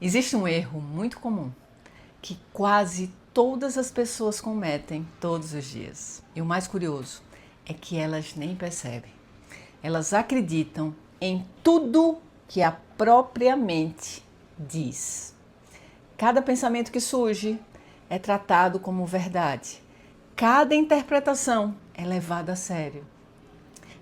Existe um erro muito comum que quase todas as pessoas cometem todos os dias. E o mais curioso é que elas nem percebem. Elas acreditam em tudo que a própria mente diz. Cada pensamento que surge é tratado como verdade. Cada interpretação é levada a sério.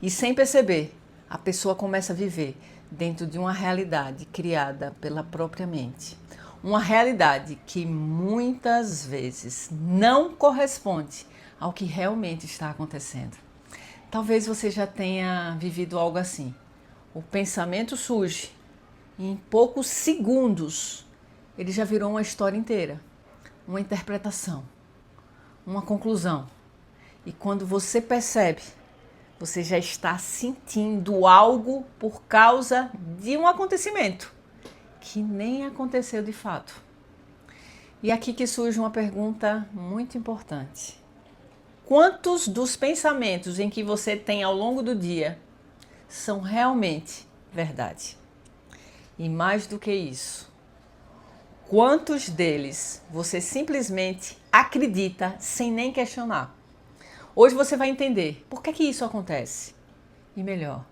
E sem perceber, a pessoa começa a viver dentro de uma realidade criada pela própria mente. Uma realidade que muitas vezes não corresponde ao que realmente está acontecendo. Talvez você já tenha vivido algo assim. O pensamento surge e em poucos segundos ele já virou uma história inteira, uma interpretação, uma conclusão. E quando você percebe, você já está sentindo algo por causa de um acontecimento que nem aconteceu de fato. E aqui que surge uma pergunta muito importante. Quantos dos pensamentos em que você tem ao longo do dia são realmente verdade? E mais do que isso, quantos deles você simplesmente acredita sem nem questionar? Hoje você vai entender por que isso acontece. E melhor,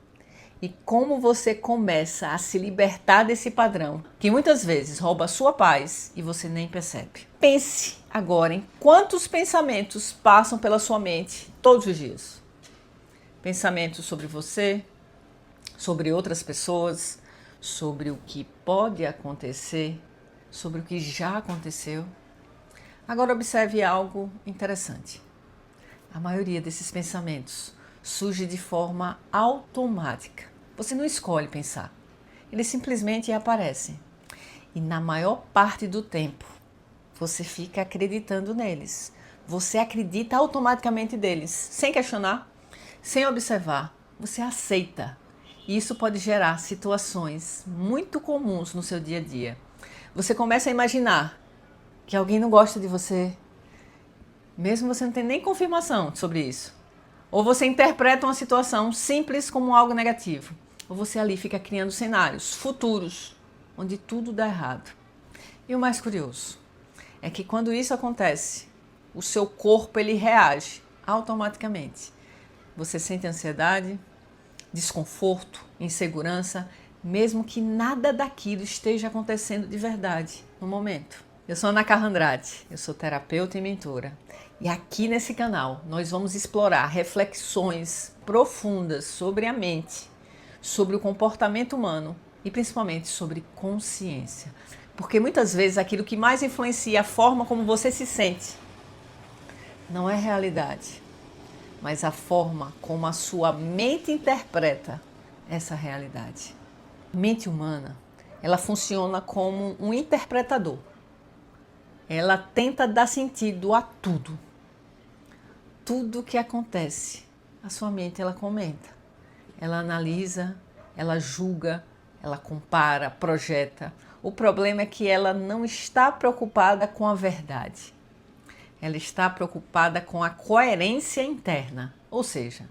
e como você começa a se libertar desse padrão que muitas vezes rouba a sua paz e você nem percebe. Pense agora em quantos pensamentos passam pela sua mente todos os dias. Pensamentos sobre você, sobre outras pessoas, sobre o que pode acontecer, sobre o que já aconteceu. Agora observe algo interessante. A maioria desses pensamentos surge de forma automática. Você não escolhe pensar. Eles simplesmente aparecem. E na maior parte do tempo, você fica acreditando neles. Você acredita automaticamente deles, sem questionar, sem observar. Você aceita. E isso pode gerar situações muito comuns no seu dia a dia. Você começa a imaginar que alguém não gosta de você, mesmo você não tem nem confirmação sobre isso. Ou você interpreta uma situação simples como algo negativo. Ou você ali fica criando cenários futuros, onde tudo dá errado. E o mais curioso é que quando isso acontece, o seu corpo ele reage automaticamente. Você sente ansiedade, desconforto, insegurança, mesmo que nada daquilo esteja acontecendo de verdade no momento. Eu sou Ana Carla Andrade, eu sou terapeuta e mentora. E aqui nesse canal nós vamos explorar reflexões profundas sobre a mente, sobre o comportamento humano e principalmente sobre consciência. Porque muitas vezes aquilo que mais influencia a forma como você se sente não é realidade, mas a forma como a sua mente interpreta essa realidade. A mente humana, ela funciona como um interpretador. Ela tenta dar sentido a tudo. Tudo que acontece, a sua mente ela comenta. Ela analisa, ela julga, ela compara, projeta. O problema é que ela não está preocupada com a verdade. Ela está preocupada com a coerência interna. Ou seja,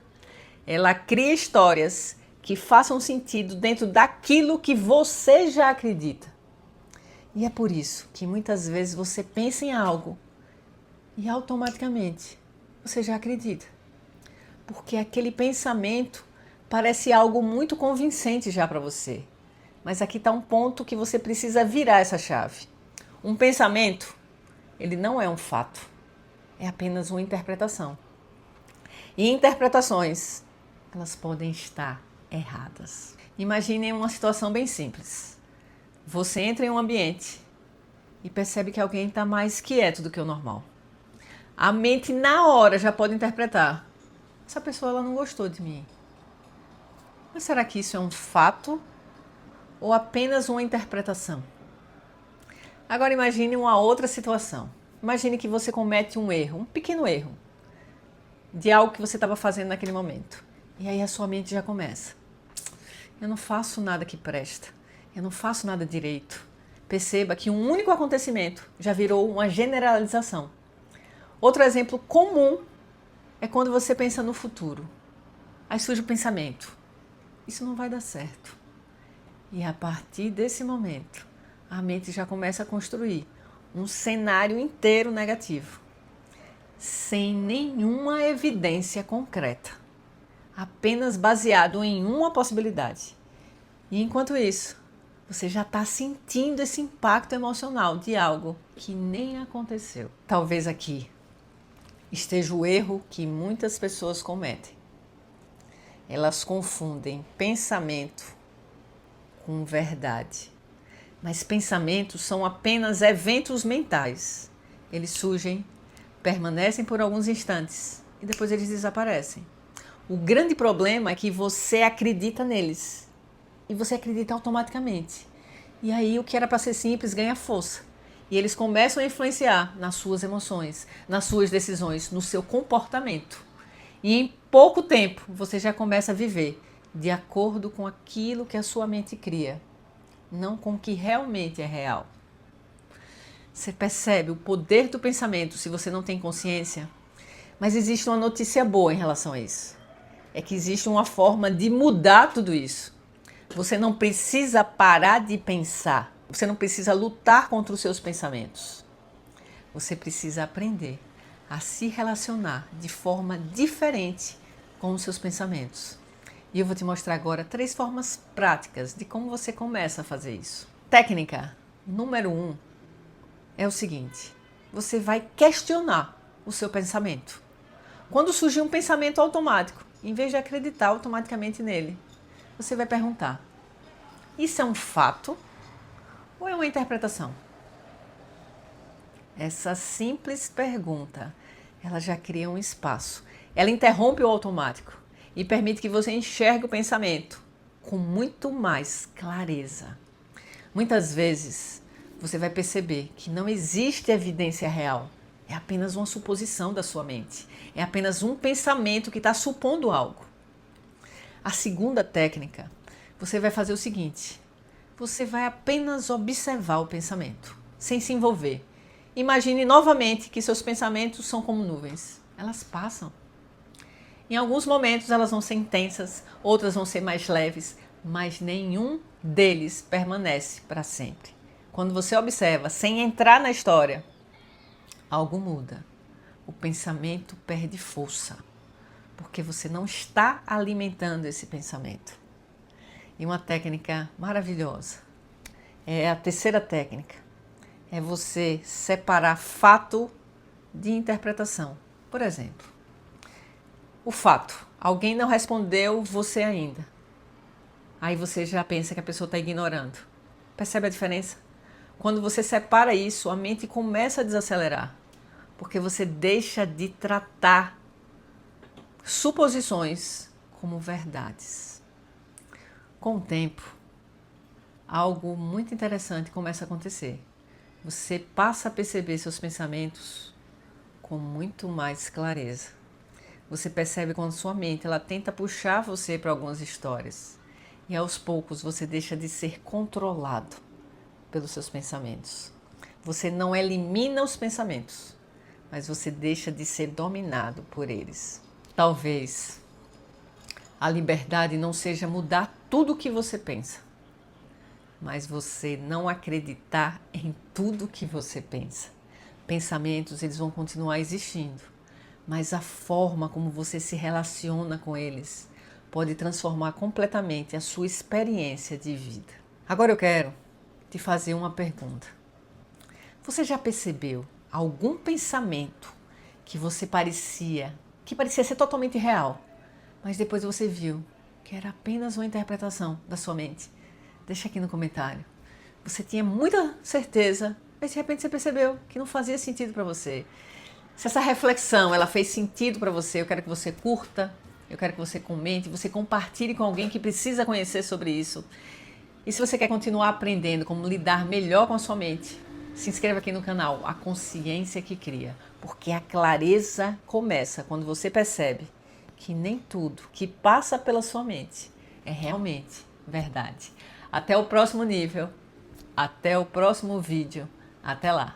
ela cria histórias que façam sentido dentro daquilo que você já acredita. E é por isso que muitas vezes você pensa em algo e automaticamente você já acredita. Porque aquele pensamento parece algo muito convincente já para você. Mas aqui está um ponto que você precisa virar essa chave. Um pensamento, ele não é um fato, é apenas uma interpretação. E interpretações, elas podem estar erradas. Imagine uma situação bem simples. Você entra em um ambiente e percebe que alguém está mais quieto do que o normal. A mente na hora já pode interpretar. Essa pessoa ela não gostou de mim. Mas será que isso é um fato ou apenas uma interpretação? Agora imagine uma outra situação. Imagine que você comete um erro, um pequeno erro, de algo que você estava fazendo naquele momento. E aí a sua mente já começa. Eu não faço nada que presta. Eu não faço nada direito. Perceba que um único acontecimento já virou uma generalização. Outro exemplo comum é quando você pensa no futuro. Aí surge o pensamento: isso não vai dar certo. E a partir desse momento, a mente já começa a construir um cenário inteiro negativo, sem nenhuma evidência concreta, apenas baseado em uma possibilidade. E enquanto isso, você já está sentindo esse impacto emocional de algo que nem aconteceu. Talvez aqui esteja o erro que muitas pessoas cometem. Elas confundem pensamento com verdade. Mas pensamentos são apenas eventos mentais. Eles surgem, permanecem por alguns instantes e depois eles desaparecem. O grande problema é que você acredita neles. E você acredita automaticamente. E aí o que era para ser simples ganha força. E eles começam a influenciar nas suas emoções, nas suas decisões, no seu comportamento. E em pouco tempo você já começa a viver de acordo com aquilo que a sua mente cria, não com o que realmente é real. Você percebe o poder do pensamento se você não tem consciência? Mas existe uma notícia boa em relação a isso. É que existe uma forma de mudar tudo isso. Você não precisa parar de pensar. Você não precisa lutar contra os seus pensamentos. Você precisa aprender a se relacionar de forma diferente com os seus pensamentos. E eu vou te mostrar agora 3 formas práticas de como você começa a fazer isso. Técnica número 1 é o seguinte: você vai questionar o seu pensamento. Quando surgir um pensamento automático, em vez de acreditar automaticamente nele, você vai perguntar: isso é um fato ou é uma interpretação? Essa simples pergunta, ela já cria um espaço. Ela interrompe o automático e permite que você enxergue o pensamento com muito mais clareza. Muitas vezes você vai perceber que não existe evidência real. É apenas uma suposição da sua mente. É apenas um pensamento que está supondo algo. A segunda técnica, você vai fazer o seguinte: você vai apenas observar o pensamento, sem se envolver. Imagine novamente que seus pensamentos são como nuvens. Elas passam. Em alguns momentos elas vão ser intensas, outras vão ser mais leves, mas nenhum deles permanece para sempre. Quando você observa, sem entrar na história, algo muda. O pensamento perde força, porque você não está alimentando esse pensamento. E uma técnica maravilhosa é a terceira técnica. É você separar fato de interpretação. Por exemplo, o fato: alguém não respondeu você ainda. Aí você já pensa que a pessoa está ignorando. Percebe a diferença? Quando você separa isso, a mente começa a desacelerar, porque você deixa de tratar suposições como verdades. Com o tempo, algo muito interessante começa a acontecer. Você passa a perceber seus pensamentos com muito mais clareza. Você percebe quando sua mente ela tenta puxar você para algumas histórias. E aos poucos você deixa de ser controlado pelos seus pensamentos. Você não elimina os pensamentos, mas você deixa de ser dominado por eles. Talvez a liberdade não seja mudar tudo o que você pensa, mas você não acreditar em tudo que você pensa. Pensamentos, eles vão continuar existindo, mas a forma como você se relaciona com eles pode transformar completamente a sua experiência de vida. Agora eu quero te fazer uma pergunta. Você já percebeu algum pensamento que parecia ser totalmente real, mas depois você viu que era apenas uma interpretação da sua mente? Deixa aqui no comentário. Você tinha muita certeza, mas de repente você percebeu que não fazia sentido para você. Se essa reflexão ela fez sentido para você, eu quero que você curta, eu quero que você comente, você compartilhe com alguém que precisa conhecer sobre isso. E se você quer continuar aprendendo como lidar melhor com a sua mente, se inscreva aqui no canal A Consciência que Cria, porque a clareza começa quando você percebe que nem tudo que passa pela sua mente é realmente verdade. Até o próximo nível, até o próximo vídeo, até lá!